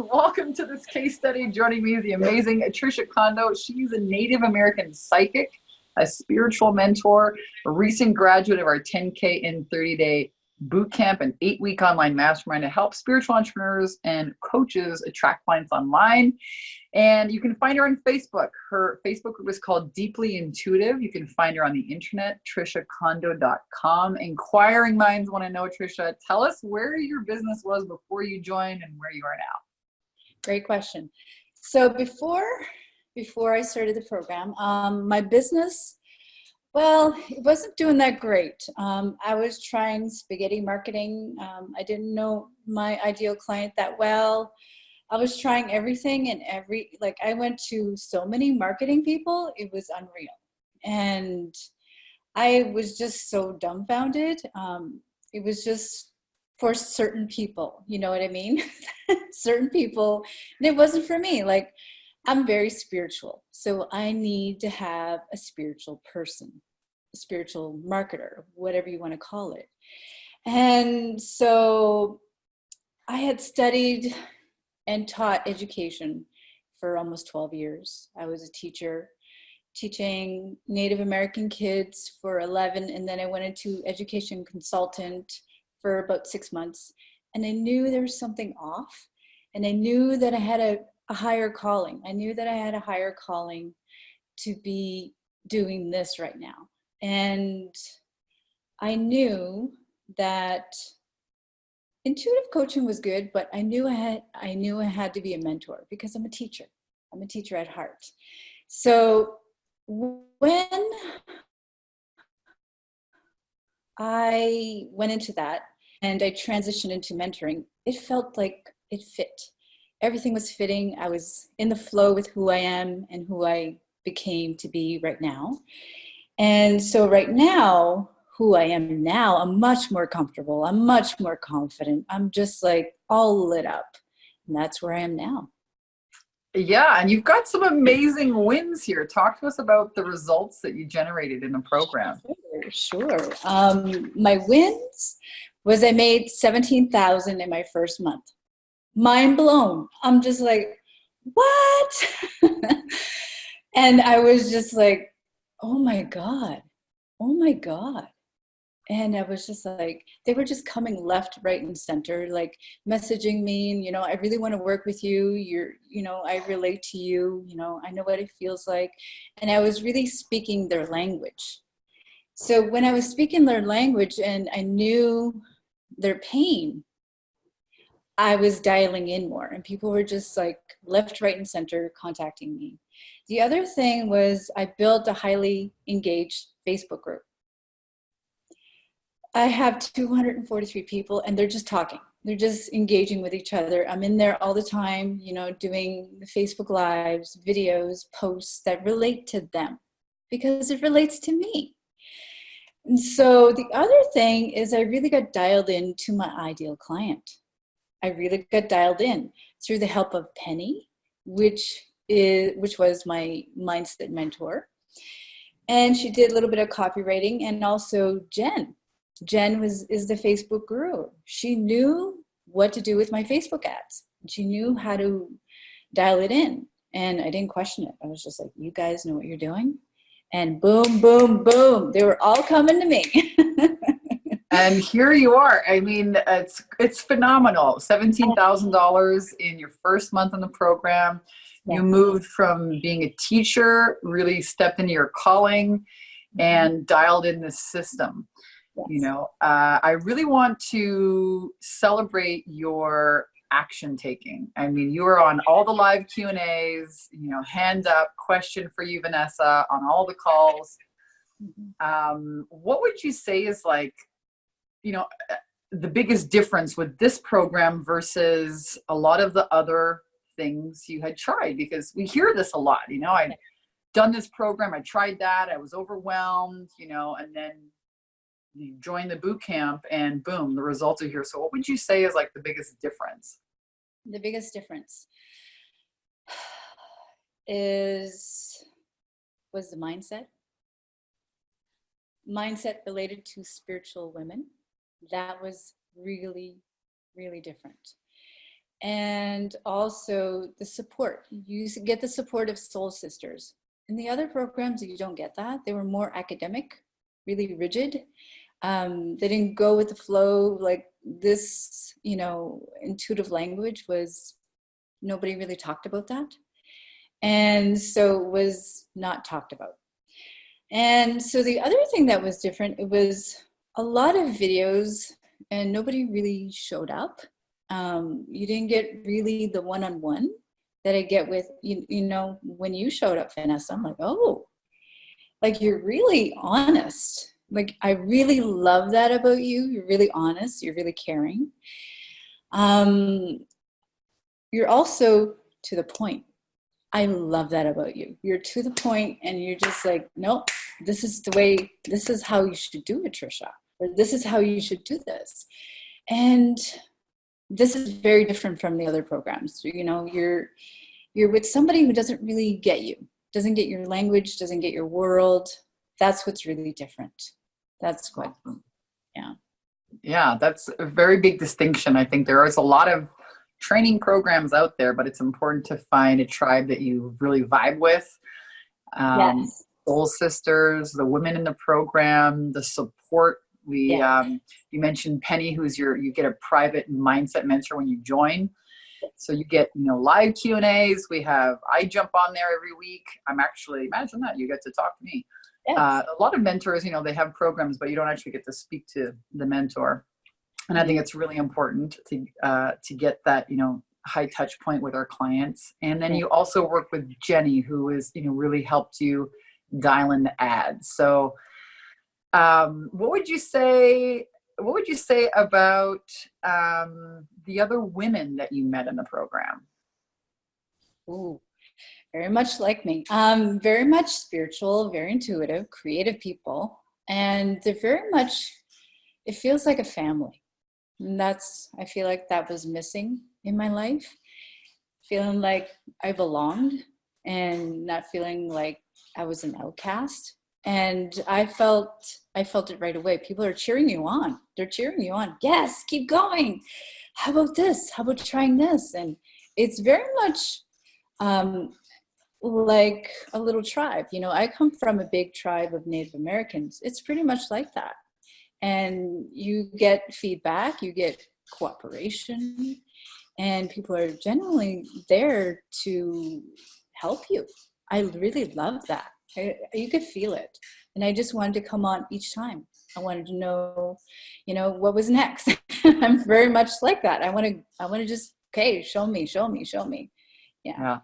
Welcome to this case study. Joining me is the amazing Trisha Condo. She's a Native American psychic, a spiritual mentor, a recent graduate of our 10K in 30-day boot camp, an 8-week online mastermind to help spiritual entrepreneurs and coaches attract clients online. And you can find her on Facebook. Her Facebook group is called Deeply Intuitive. You can find her on the internet, trishacondo.com. Inquiring minds want to know, Trisha, tell us where your business was before you joined and where you are now. Great question. So before I started the program, my business, well, it wasn't doing that great. I was trying spaghetti marketing. I didn't know my ideal client that well. I was trying everything and I went to so many marketing people, it was unreal. And I was just so dumbfounded. It was just for certain people, you know what I mean? Certain people, and it wasn't for me. Like, I'm very spiritual, so I need to have a spiritual person, a spiritual marketer, whatever you want to call it. And so I had studied and taught education for almost 12 years. I was a teacher teaching Native American kids for 11, and then I went into education consultant for about 6 months. And I knew there was something off, and I knew that I had a higher calling. I knew that I had a higher calling to be doing this right now. And I knew that intuitive coaching was good, but I knew I had to be a mentor because I'm a teacher. I'm a teacher at heart. So when I went into that and I transitioned into mentoring, it felt like it fit. Everything was fitting. I was in the flow with who I am and who I became to be right now. And so right now, who I am now, I'm much more comfortable. I'm much more confident. I'm just like all lit up. And that's where I am now. Yeah, and you've got some amazing wins here. Talk to us about the results that you generated in the program. Sure. My wins was I made $17,000 in my first month. Mind blown. I'm just like, what? And I was just like, oh my God. Oh my God. And I was just like, they were just coming left, right, and center, like messaging me, and, I really want to work with you. I relate to you, I know what it feels like. And I was really speaking their language. So when I was speaking their language and I knew their pain, I was dialing in more, and people were just like left, right, and center contacting me. The other thing was I built a highly engaged Facebook group. I have 243 people, and they're just talking. They're just engaging with each other. I'm in there all the time, doing Facebook Lives, videos, posts that relate to them because it relates to me. And so the other thing is I really got dialed into my ideal client. I really got dialed in through the help of Penny, which was my mindset mentor. And she did a little bit of copywriting, and also Jen. Jen is the Facebook guru. She knew what to do with my Facebook ads. She knew how to dial it in, and I didn't question it. I was just like, you guys know what you're doing? And boom, boom, boom. They were all coming to me. And here you are. I mean, it's phenomenal. $17,000 in your first month in the program. Yeah. You moved from being a teacher, really stepped into your calling, and dialed in this system. Yes. I really want to celebrate your action taking. I mean, you were on all the live Q&As, hands up, question for you, Vanessa, on all the calls. What would you say is like, the biggest difference with this program versus a lot of the other things you had tried? Because we hear this a lot, I'd done this program, I tried that, I was overwhelmed, and then you join the boot camp and boom, the results are here. So what would you say is like the biggest difference? The biggest difference was the mindset related to spiritual women. That was really, really different. and also the support. You get the support of soul sisters. In the other programs, you don't get that. They were more academic, really rigid. They didn't go with the flow. Like this, you know, intuitive language was, nobody really talked about that. And so it was not talked about. And so the other thing that was different, it was a lot of videos and nobody really showed up. You didn't get really the one-on-one that I get with, you know, when you showed up, Vanessa. I'm like, oh, like you're really honest. Like, I really love that about you. You're really honest. You're really caring. You're also to the point. I love that about you. You're to the point and you're just like, nope, this is the way, this is how you should do it, Trisha. Or this is how you should do this. And this is very different from the other programs. You know, you're with somebody who doesn't really get you, doesn't get your language, doesn't get your world. That's what's really different. That's what, yeah. Yeah, that's a very big distinction. I think there is a lot of training programs out there, but it's important to find a tribe that you really vibe with. Yes. Soul sisters, the women in the program, the support. You mentioned Penny, who's you get a private mindset mentor when you join. So you get, you know, live Q&As. I jump on there every week. I'm actually, imagine that, you get to talk to me. Yes. A lot of mentors, you know, they have programs, but you don't actually get to speak to the mentor. And I think it's really important to get that, you know, high touch point with our clients. And then you also work with Jenny, who is, you know, really helped you dial in the ads. So what would you say about the other women that you met in the program? Ooh, very much like me. Very much spiritual, very intuitive, creative people. And they're very much, it feels like a family. And I feel like that was missing in my life. Feeling like I belonged and not feeling like I was an outcast. And I felt it right away. People are cheering you on. They're cheering you on. Yes, keep going. How about this? How about trying this? And it's very much like a little tribe. You know, I come from a big tribe of Native Americans. It's pretty much like that. And you get feedback, you get cooperation, and people are genuinely there to help you. I really love that. You could feel it. And I just wanted to come on each time. I wanted to know, you know, what was next. I'm very much like that. I want to just, okay, show me. Yeah.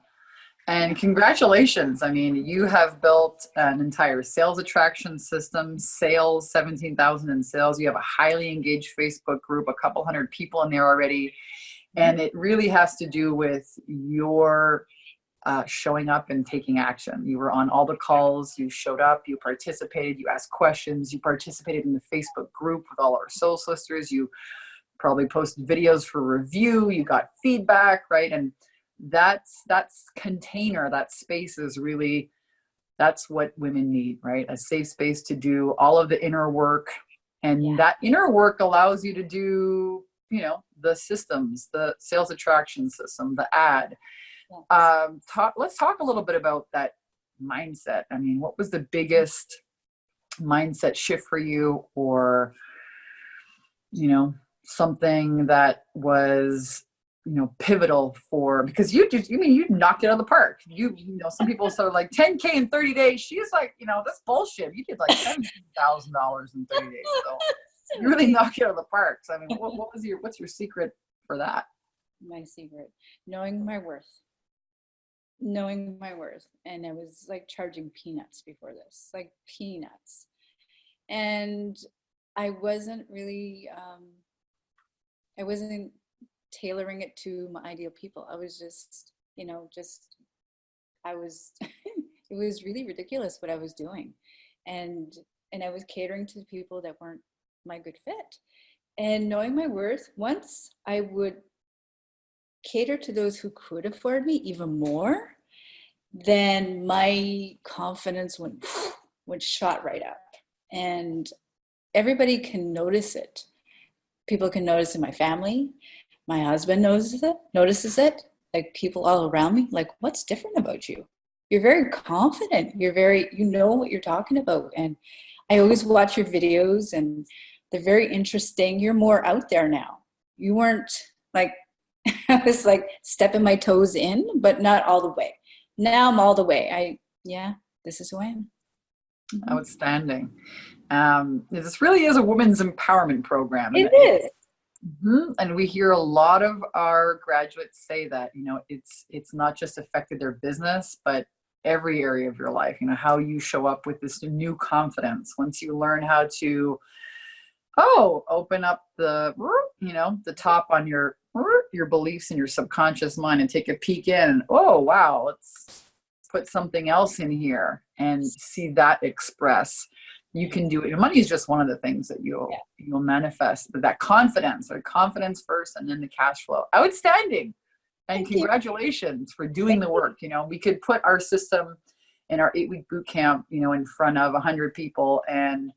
And congratulations. I mean, you have built an entire sales attraction system, 17,000 in sales. You have a highly engaged Facebook group, a couple hundred people in there already. And it really has to do with your showing up and taking action. You were on all the calls, you showed up, you participated, you asked questions, you participated in the Facebook group with all our soul sisters, you probably posted videos for review, you got feedback, right? And that's container, that space is really, that's what women need, right? A safe space to do all of the inner work. And that inner work allows you to do, you know, the systems, the sales attraction system, the ad. Let's talk a little bit about that mindset. I mean, what was the biggest mindset shift for you, or, you know, something that was, you know, pivotal for, because you knocked it out of the park. You know, some people sort of like 10K in 30 days. She's like, you know, that's bullshit. You did like $17,000 in 30 days. So you really knocked it out of the park. So I mean, what's your secret for that? My secret, knowing my worth. And I was like charging peanuts before this, like peanuts. And I wasn't really, I wasn't tailoring it to my ideal people. I was just, you know, it was really ridiculous what I was doing. And I was catering to people that weren't my good fit. And knowing my worth, once I would cater to those who could afford me even more, then my confidence went shot right up. And everybody can notice it. People can notice in my family. My husband notices it. Like people all around me, like, what's different about you? You're very confident. You know what you're talking about. And I always watch your videos and they're very interesting. You're more out there now. You weren't like, I was like stepping my toes in, but not all the way. Now I'm all the way. This is who I am. Mm-hmm. Outstanding. This really is a women's empowerment program. It is. Mm-hmm. And we hear a lot of our graduates say that, it's not just affected their business, but every area of your life, how you show up with this new confidence. Once you learn how to, open up the top on your beliefs in your subconscious mind and take a peek in, oh, wow, let's put something else in here and see that express. You can do it. Money is just one of the things that you'll manifest, but that confidence first and then the cash flow. Outstanding. And Thank congratulations for doing the work. We could put our system in our 8-week boot camp, in front of 100 people. And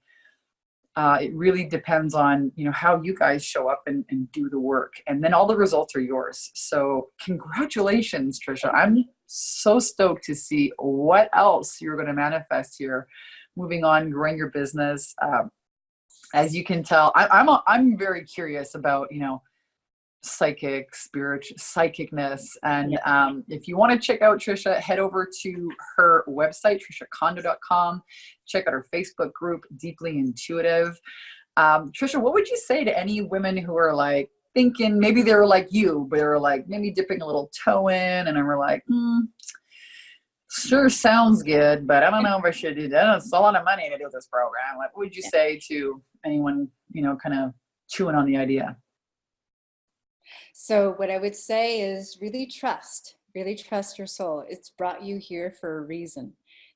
it really depends on, how you guys show up and do the work. And then all the results are yours. So congratulations, Trisha. I'm so stoked to see what else you're going to manifest here. Moving on, growing your business. As you can tell, I'm very curious about, psychicness. And if you want to check out Trisha, head over to her website, trishacondo.com. Check out her Facebook group, Deeply Intuitive. Trisha, what would you say to any women who are like thinking, maybe they were like you, but they were like maybe dipping a little toe in and we're like, sure sounds good, but I don't know if I should do that. It's a lot of money to do this program. What would you say to anyone, kind of chewing on the idea? So what I would say is really trust your soul. It's brought you here for a reason.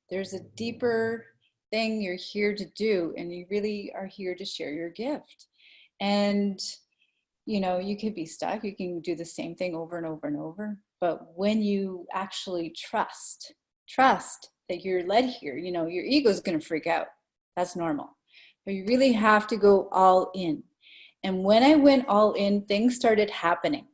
There's a deeper thing you're here to do, and you really are here to share your gift. And, you could be stuck. You can do the same thing over and over and over. But when you actually trust that you're led here, your ego is going to freak out. That's normal. But you really have to go all in. And when I went all in, things started happening.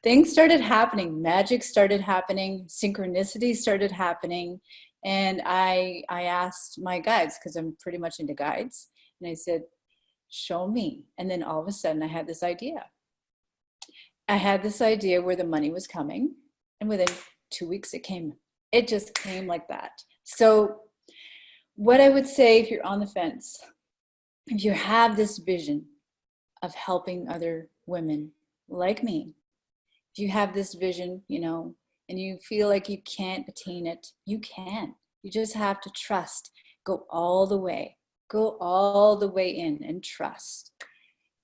Things started happening. Magic started happening. Synchronicity started happening. And I asked my guides, because I'm pretty much into guides. And I said, show me. And then all of a sudden I had this idea. I had this idea where the money was coming. And within 2 weeks it came. It just came like that. So what I would say, if you're on the fence, if you have this vision of helping other women like me, if you have this vision, and you feel like you can't attain it, you can. You just have to trust. Go all the way in and trust,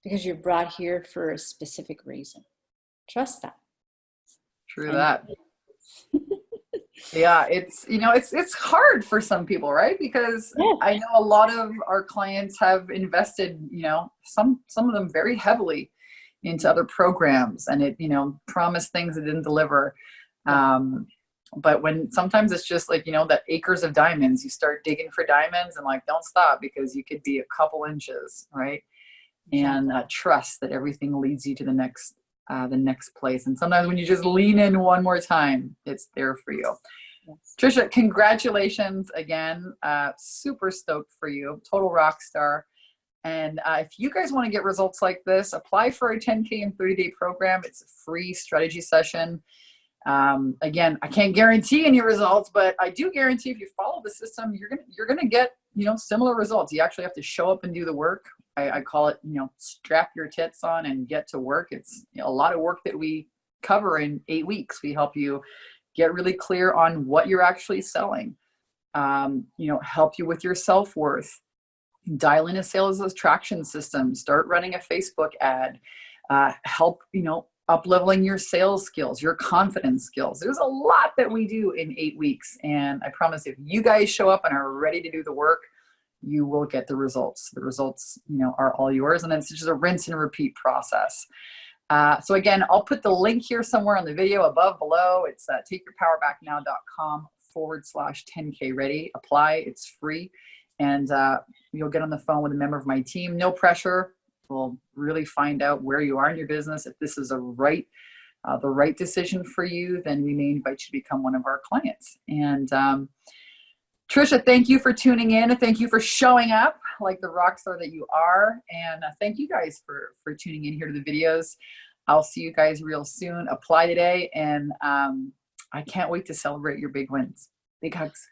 because you're brought here for a specific reason. Trust that. True that. Yeah, it's hard for some people, right? Because I know a lot of our clients have invested, some of them very heavily into other programs, and it, promised things it didn't deliver. But when sometimes it's just like, that acres of diamonds, you start digging for diamonds and like, don't stop, because you could be a couple inches, right? And trust that everything leads you to the next place. And sometimes when you just lean in one more time, it's there for you. Yes. Trisha, congratulations again. Super stoked for you. Total rock star. And if you guys want to get results like this, apply for a 10K and 30-day program. It's a free strategy session. Again, I can't guarantee any results, but I do guarantee if you follow the system, you're gonna get, similar results. You actually have to show up and do the work. I call it, strap your tits on and get to work. It's a lot of work that we cover in 8 weeks. We help you get really clear on what you're actually selling, help you with your self-worth, dial in a sales attraction system, start running a Facebook ad, help, up-leveling your sales skills, your confidence skills. There's a lot that we do in 8 weeks. And I promise if you guys show up and are ready to do the work, you will get the results. The results, are all yours. And then it's just a rinse and repeat process. So again, I'll put the link here somewhere on the video above, below. It's takeyourpowerbacknow.com/10K ready. Apply. It's free. And you'll get on the phone with a member of my team. No pressure. We'll really find out where you are in your business. If this is the right decision for you, then we may invite you to become one of our clients. And Trisha, thank you for tuning in, and thank you for showing up like the rock star that you are. And thank you guys for tuning in here to the videos. I'll see you guys real soon. Apply today, and I can't wait to celebrate your big wins. Big hugs.